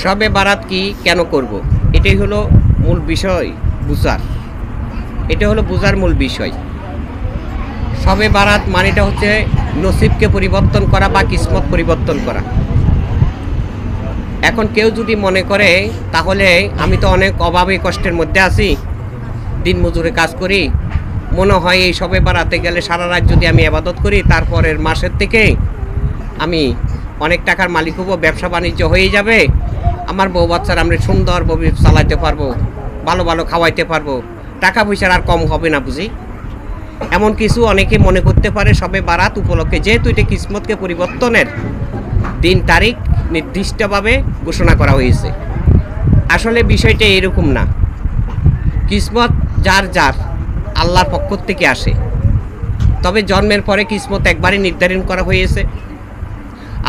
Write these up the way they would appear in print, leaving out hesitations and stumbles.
শবে বারাত কি কেন করব, এটাই হলো মূল বিষয় বুঝার। এটা হলো বোঝার মূল বিষয়। শবে বারাত মানেটা হচ্ছে নসিবকে পরিবর্তন করা বা কিসমত পরিবর্তন করা। এখন কেউ যদি মনে করে তাহলে আমি তো অনেক অভাবে কষ্টের মধ্যে আছি, দিন মজুরে কাজ করি, মনে হয় এই শবে বারাতে গেলে সারা রাত যদি আমি ইবাদত করি তারপরের মাসের থেকে আমি অনেক টাকার মালিক হবো, ব্যবসা বাণিজ্য হয়ে যাবে, আমার বউ বাচ্চারা আমরা সুন্দরভাবে চালাতে পারবো, ভালো ভালো খাওয়াইতে পারবো, টাকা পয়সার আর কম হবে না বুঝি। এমন কিছু অনেকে মনে করতে পারে শবে বারাত উপলক্ষে, যেহেতু এটা কিসমতকে পরিবর্তনের দিন তারিখ নির্দিষ্টভাবে ঘোষণা করা হয়েছে। আসলে বিষয়টা এরকম না। কিসমত যার যার আল্লাহর পক্ষ থেকে আসে, তবে জন্মের পরে কিসমত একবারই নির্ধারণ করা হয়েছে।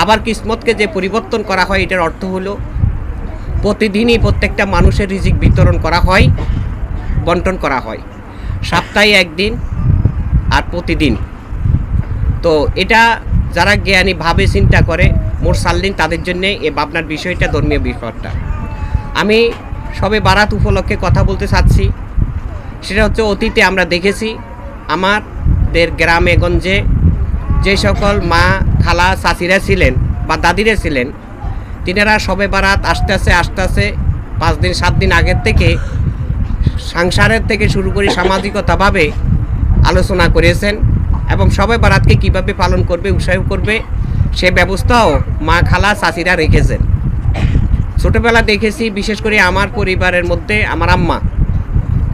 আবার কিসমতকে যে পরিবর্তন করা হয় এটার অর্থ হলো প্রতিদিনই প্রত্যেকটা মানুষের রিজিক বিতরণ করা হয়, বন্টন করা হয়, সপ্তাহে একদিন আর প্রতিদিন। তো এটা যারা জ্ঞানী ভাবে চিন্তা করে মুরসাল্লিন তাদের জন্যে এ ভাবনার বিষয়টা, ধর্মীয় বিষয়টা। আমি শবে বারাত উপলক্ষে কথা বলতে চাচ্ছি। সেটা হচ্ছে অতীতে আমরা দেখেছি আমাদের গ্রামে গঞ্জে যে সকল মা খালা চাচিরা ছিলেন বা দাদিরা ছিলেন, তিনারা শবে বারাত আস্তে আস্তে 5 দিন 7 দিন আগের থেকে সংসারের থেকে শুরু করে সামাজিকতাভাবে আলোচনা করেছেন এবং শবে বারাতকে কীভাবে পালন করবে, উৎসাহ করবে সে ব্যবস্থাও মা খালা চাচিরা রেখেছেন। ছোটোবেলা দেখেছি, বিশেষ করে আমার পরিবারের মধ্যে আমার আম্মা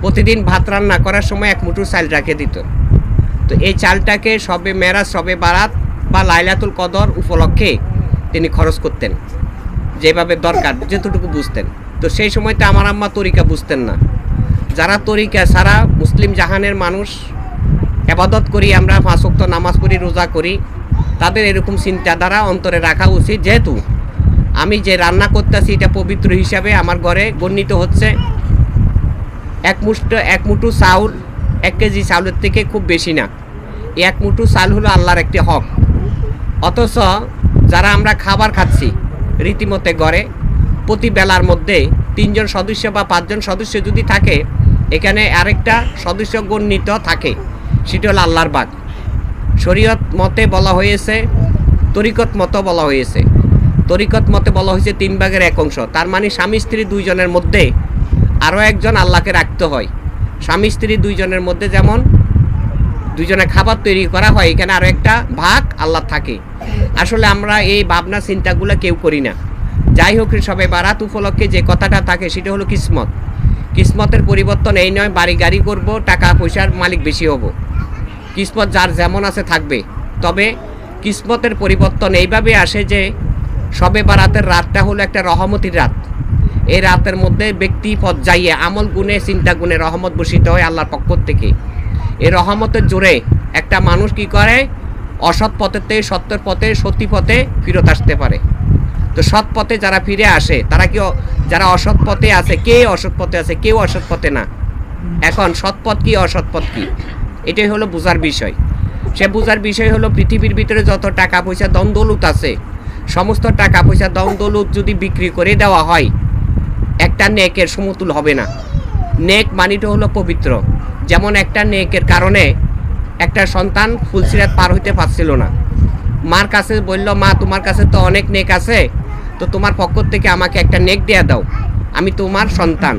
প্রতিদিন ভাত রান্না করার সময় এক মুঠো চাল রেখে দিত। তো এই চালটাকে শবে মেরাজ, শবে বারাত বা লাইলাতুল কদর উপলক্ষে তিনি খরচ করতেন যেভাবে দরকার, যতটুকু বুঝতেন। তো সেই সময়টা আমার আম্মা তরিকা বুঝতেন না। যারা তরিকা ছাড়া মুসলিম জাহানের মানুষ ইবাদত করি, আমরা 5 ওয়াক্ত নামাজ পড়ি, রোজা করি, তাদের এরকম চিন্তাধারা অন্তরে রাখা উচিত। যেহেতু আমি যে রান্না করতেছি এটা পবিত্র হিসাবে আমার ঘরে গণ্যিত হচ্ছে। এক মুঠো চাউল 1 কেজি চাউলের থেকে খুব বেশি না। এই 1 মুঠো চাল হলো আল্লাহর একটি হক। অথচ যারা আমরা খাবার খাচ্ছি রীতিমতে ঘরে প্রতি বেলার মধ্যে 3 জন সদস্য বা 5 জন সদস্য যদি থাকে, এখানে আরেকটা সদস্য গণ্যিত থাকে, সেটা হলো আল্লাহর বাগ। শরীয়ত মতে বলা হয়েছে, তরিকত মতো বলা হয়েছে, তরিকত মতে বলা হয়েছে 3 ভাগের 1 অংশ। তার মানে স্বামী স্ত্রী 2 জনের মধ্যে আরও একজন আল্লাহকে রাখতে হয়। স্বামী স্ত্রী 2 জনের মধ্যে যেমন 2 জনে খাবার তৈরি করা হয়, এখানে আরও একটা ভাগ আল্লাহ থাকে। আসলে আমরা এই ভাবনা চিন্তাগুলো কেউ করি না। যাই হোক, শবে বারাত উপলক্ষে যে কথাটা থাকে সেটা হলো কিসমত। কিসমতের পরিবর্তন এই নয় বাড়ি গাড়ি করব, টাকা পয়সার মালিক বেশি হব। কিসমত যার যেমন আছে থাকবে, তবে কিসমতের পরিবর্তন এইভাবে আসে যে শবে বারাতের রাতটা হলো একটা রহমতির রাত। এই রাতের মধ্যে ব্যক্তি পর্যায়ে আমল গুণে, চিন্তা গুণে রহমত বর্ষিত হয় আল্লাহর পক্ষ থেকে। এই রহমতের জোরে একটা মানুষ কি করে, অসৎ পথের থেকে সত্যের পথে, সত্যি পথে ফিরত আসতে পারে। তো সৎ পথে যারা ফিরে আসে তারা কি, যারা অসৎ পথে আছে, কে অসৎ পথে আছে, কেউ অসৎ পথে না। এখন সৎ পথ কি, অসৎ পথ কি, এটাই হলো বোঝার বিষয়। সে বোঝার বিষয় হলো পৃথিবীর ভিতরে যত টাকা পয়সা ধন দৌলত আছে, সমস্ত টাকা পয়সা ধন দৌলত যদি বিক্রি করে দেওয়া হয়, একটা নেকের সমতুল হবে না। নেক মানিটা হলো পবিত্র। যেমন একটা নেকের কারণে একটা সন্তান ফুলসিরাত পার হইতে পারছিল না, মার কাছে বলল, মা তোমার কাছে তো অনেক নেক আছে, তো তোমার পক্ষ থেকে আমাকে একটা নেক দেয়া দাও, আমি তোমার সন্তান।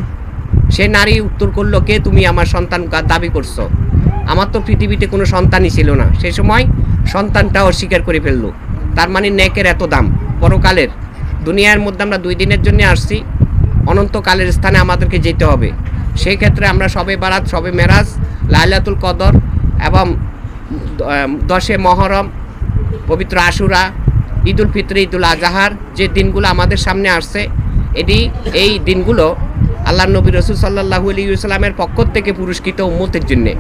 সে নারী উত্তর করলো, কে তুমি আমার সন্তান দাবি করছো? আমার তো পৃথিবীতে কোনো সন্তানই ছিল না। সেই সময় সন্তানটাও অস্বীকার করে ফেললো। তার মানে নেকের এত দাম। পরকালের দুনিয়ার মধ্যে আমরা 2 দিনের জন্য আসছি, অনন্তকালের স্থানে আমাদেরকে যেতে হবে। সেই ক্ষেত্রে আমরা শবে বারাত, শবে মেরাজ, লাইলাতুল কদর এবং 10 মহরম, পবিত্র আশুরা, ঈদুল ফিতর, ঈদুল আজহার যে দিনগুলো আমাদের সামনে আসছে, এই দিনগুলো আল্লাহ নবী রাসূল সাল্লাল্লাহু আলাইহি ওয়াসাল্লামের পক্ষ থেকে পুরস্কৃত উম্মতের জন্যে।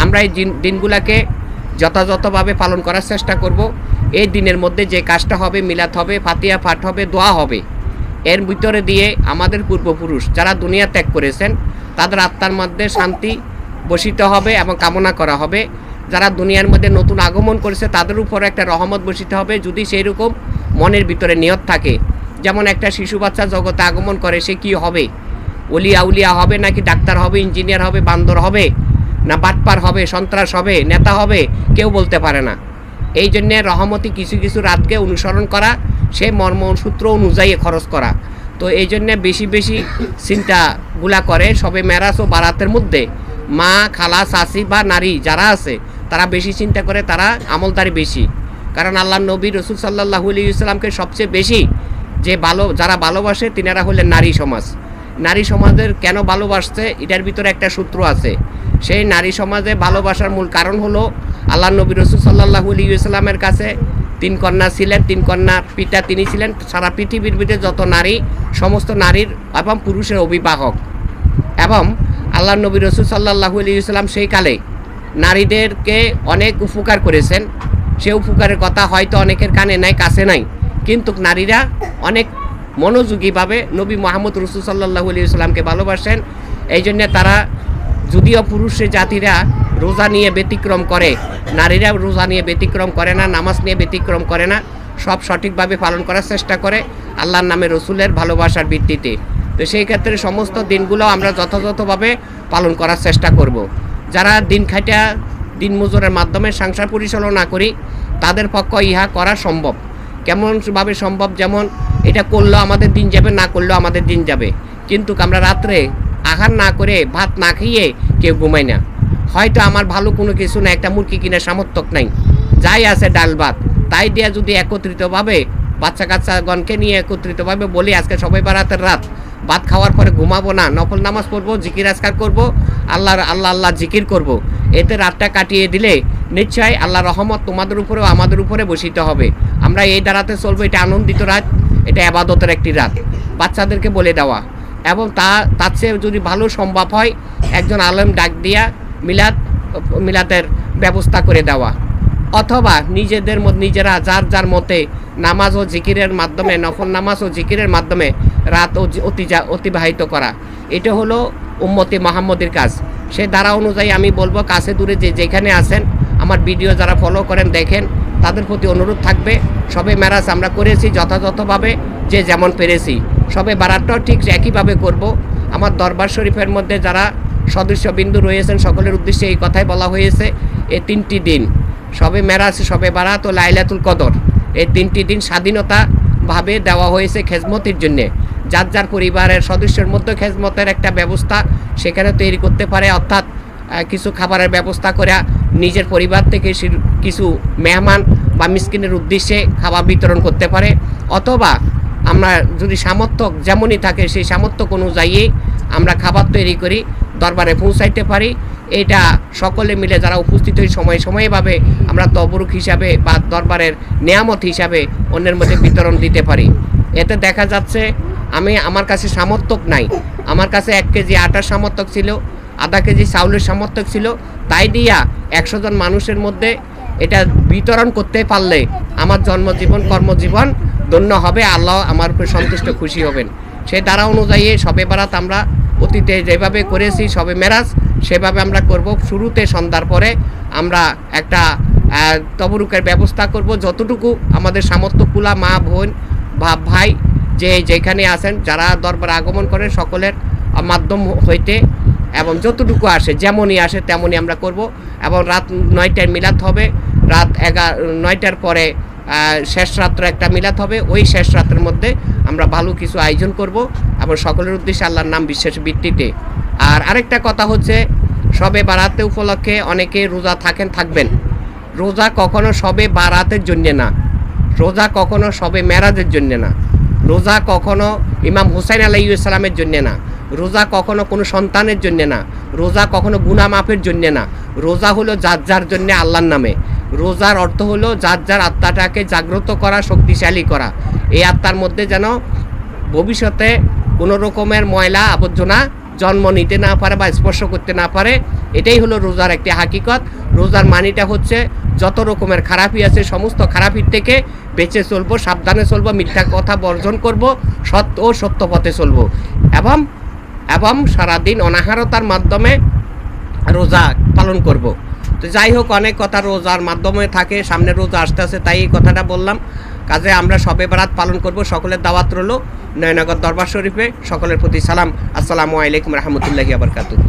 আমরা এই দিনগুলোকে যথাযথভাবে পালন করার চেষ্টা করব। এই দিনের মধ্যে যে কাজটা হবে, মিলাদ হবে, ফাতিহা পাঠ হবে, দোয়া হবে, এর ভিতরে দিয়ে আমাদের পূর্বপুরুষ যারা দুনিয়া ত্যাগ করেছেন তাদের আত্মার মধ্যে শান্তি বসিত হবে এবং কামনা করা হবে। যারা দুনিয়ার মধ্যে নতুন আগমন করেছে তাদের উপর একটা রহমত বসিতে হবে। যদি সেই রকম মনের ভিতরে নিয়ত থাকে, যেমন একটা শিশু বাচ্চা জগতে আগমন করে, সে কি হবে? ওলিয়া উলিয়া হবে, নাকি ডাক্তার হবে, ইঞ্জিনিয়ার হবে, বান্দর হবে, না বাটপার হবে, সন্ত্রাস হবে, নেতা হবে, কেউ বলতে পারে না। এই জন্যে রহমতি কিছু কিছু রাতকে অনুসরণ করা, সে মর্মসূত্র অনুযায়ী খরচ করা। তো এই জন্যে বেশি বেশি চিন্তাগুলা করে সবে মেরাজ ও বারাতের মধ্যে। মা, খালা, চাচি বা নারী যারা আছে তারা বেশি চিন্তা করে, তারা আমলদারি বেশি। কারণ আল্লাহ নবী রসুল সাল্লাল্লাহু আলাইহি ওয়াসাল্লামকে সবচেয়ে বেশি যারা ভালোবাসে তিনারা হলেন নারী সমাজ। নারী সমাজের কেন ভালোবাসছে, এটার ভিতরে একটা সূত্র আছে। সেই নারী সমাজে ভালোবাসার মূল কারণ হলো আল্লাহ নবী রসুল সাল্লাল্লাহু আলাইহি ওয়াসাল্লামের কাছে 3 কন্যা ছিলেন, 3 কন্যার পিতা তিনি ছিলেন। সারা পৃথিবীর ভিতরে যত নারী, সমস্ত নারীর এবং পুরুষের অভিভাবক। এবং আল্লাহ নবী রসুল সাল্লাল্লাহু আলাইহি ওয়াসাল্লাম সেই কালে নারীদেরকে অনেক উপকার করেছেন। সে উপকারের কথা হয়তো অনেকের কানে নাই, কাছে নাই, কিন্তু নারীরা অনেক মনোযোগীভাবে নবী মুহাম্মদ রসুল সাল্লাল্লাহু আলাইহি ওয়াসাল্লামকে ভালোবাসেন। এই জন্যে তারা, যদিও পুরুষের জাতিরা রোজা নিয়ে ব্যতিক্রম করে, নারীরা রোজা নিয়ে ব্যতিক্রম করে না, নামাজ নিয়ে ব্যতিক্রম করে না, সব সঠিকভাবে পালন করার চেষ্টা করে আল্লাহর নামে রসুলের ভালোবাসার ভিত্তিতে। তো সেই ক্ষেত্রে সমস্ত দিনগুলো আমরা যথাযথভাবে পালন করার চেষ্টা করব। যারা দিন খাটিয়া দিন মজুরের মাধ্যমে সংসার পরিচালনা করি, তাদের পক্ষে ইহা করা সম্ভব। কেমনভাবে সম্ভব? যেমন এটা করলেও আমাদের দিন যাবে, না করলেও আমাদের দিন যাবে। কিন্তু আমরা রাত্রে আহার না করে, ভাত না খেয়ে কেউ ঘুমাই না। হয়তো আমার ভালো কোনো কিছু না, একটা মুরগি কিনে সামর্থ্য নাই, যাই আছে ডাল ভাত, তাই দিয়া যদি একত্রিতভাবে বাচ্চা কাচ্চাগণকে নিয়ে একত্রিতভাবে বলি আজকে সবাই বারাতের রাত, ভাত খাওয়ার পরে ঘুমাবো না, নফল নামাজ পড়বো, জিকির আজকার করবো, আল্লাহ আল্লাহ জিকির করব, এতে রাতটা কাটিয়ে দিলে নিশ্চয়ই আল্লাহ রহমত তোমাদের উপরেও আমাদের উপরে বসিত হবে। আমরা এই দ্বারাতে চলবো, এটা আনন্দিত রাত, এটা আবাদতের একটি রাত। বাচ্চাদেরকে বলে দেওয়া, এবং তার চেয়ে যদি ভালো সম্ভব হয় একজন আলেম ডাক দিয়া মিলাদের ব্যবস্থা করে দেওয়া, অথবা নিজেরা যার যার মতে নামাজ ও জিকিরের মাধ্যমে, নফল নামাজ ও জিকিরের মাধ্যমে রাত অতিবাহিত করা। এটা হলো উম্মতে মুহাম্মদের কাজ। সে দ্বারা অনুযায়ী আমি বলবো, কাছে দূরে যেখানে আছেন, আমার ভিডিও যারা ফলো করেন দেখেন, তাদের প্রতি অনুরোধ থাকবে, সবে মেরাজ আমরা করেছি যথাযথভাবে, যে যেমন পেরেছি। সবে বারাতটাও ঠিক একইভাবে করব। আমার দরবার শরীফের মধ্যে যারা সদস্যবিন্দু রয়েছেন সকলের উদ্দেশ্যে এই কথাই বলা হয়েছে, এই 3টি দিন সবে মেরাজ, সবে বারাত ও লাইলাতুল কদর, এই 3টি দিন স্বাধীনতাভাবে দেওয়া হয়েছে খেজমতের জন্যে। যার যার পরিবারের সদস্যের মধ্যে খেজমতের একটা ব্যবস্থা সেখানে তৈরি করতে পারে, অর্থাৎ কিছু খাবারের ব্যবস্থা করে নিজের পরিবার থেকে কিছু মেহমান বা মিসকিনের উদ্দেশ্যে খাবার বিতরণ করতে পারে, অথবা আমরা যদি সামর্থ্য যেমনই থাকে সেই সামর্থ্য অনুযায়ী আমরা খাবার তৈরি করি দরবারে পৌঁছাইতে পারি। এটা সকলে মিলে যারা উপস্থিত হই সময়ভাবে আমরা তবরুক হিসাবে বা দরবারের নেয়ামত হিসাবে অন্যের মধ্যে বিতরণ দিতে পারি। এতে দেখা যাচ্ছে আমার কাছে সামর্থ্য নাই, আমার কাছে 1 কেজি আটার সামর্থ্য ছিল, আধা কেজি চাউলের সামর্থ্য ছিল, তাই দিয়া 100 জন মানুষের মধ্যে এটা বিতরণ করতে পারলে আমার জন্মজীবন কর্মজীবন ধন্য হবে, আল্লাহ আমার উপর সন্তুষ্ট খুশি হবেন। সেই দ্বারা অনুযায়ী সবে বারাত আমরা অতীতে যেভাবে করেছি সবে মেরাজ সেভাবে আমরা করব। শুরুতে সন্ধ্যার পরে আমরা একটা তবরুকের ব্যবস্থা করব, যতটুকু আমাদের সামর্থ্য কুলা, মা বোন বা ভাই যেখানে আছেন যারা দরবারে আগমন করেন সকলের মাধ্যম হইতে, এবং যতটুকু আসে যেমনই আসে তেমনই আমরা করব। এবং রাত 9টায় মিলাদ হবে, রাত 9টার পরে শেষ রাত্রে একটা মিলাদ হবে। ওই শেষ রাতের মধ্যে আমরা ভালো কিছু আয়োজন করব এবং সকলের উদ্দেশ্যে আল্লাহর নাম বিশ্বাসের ভিত্তিতে। আর আরেকটা কথা হচ্ছে, সবে বারাতে উপলক্ষে অনেকে রোজা থাকবেন। রোজা কখনো সবে বারাতের জন্য না, রোজা কখনো সবে মেরাজের জন্য না, রোজা কখনো ইমাম হুসাইন আলাইহিস সালামের জন্য না, রোজা কখনো কোনো সন্তানের জন্য না, রোজা কখনো গুনাহ মাফের জন্য না। রোজা হলো যার যার জন্য আল্লাহর নামে। রোজার অর্থ হলো যার যার আত্মাটাকে জাগ্রত করা, শক্তিশালী করা। এই আত্মার মধ্যে যেন ভবিষ্যতে কোনো রকমের ময়লা আবর্জনা জন্ম নিতে না পারে বা স্পর্শ করতে না পারে। এটাই হলো রোজার একটি হাকিকত। রোজার মানিটা হচ্ছে যত রকমের খারাপি আছে সমস্ত খারাপির থেকে বেঁচে চলবো, সাবধানে চলবো, মিথ্যা কথা বর্জন করব, সত্য পথে চলবো, এবং সারাদিন অনাহারতার মাধ্যমে রোজা পালন করব। তো যাই হোক, অনেক কথা রোজার মাধ্যমে থাকে, সামনে রোজা আসতে তাই এই কথাটা বললাম। কাজে আমরা শবে বরাত পালন করব। সকলের দাওয়াত রইল নয়নগর দরবার শরীফে। সকলের প্রতি সালাম। আসসালামু আলাইকুম রহমতুল্লাহি ওয়া বারাকাতুহু।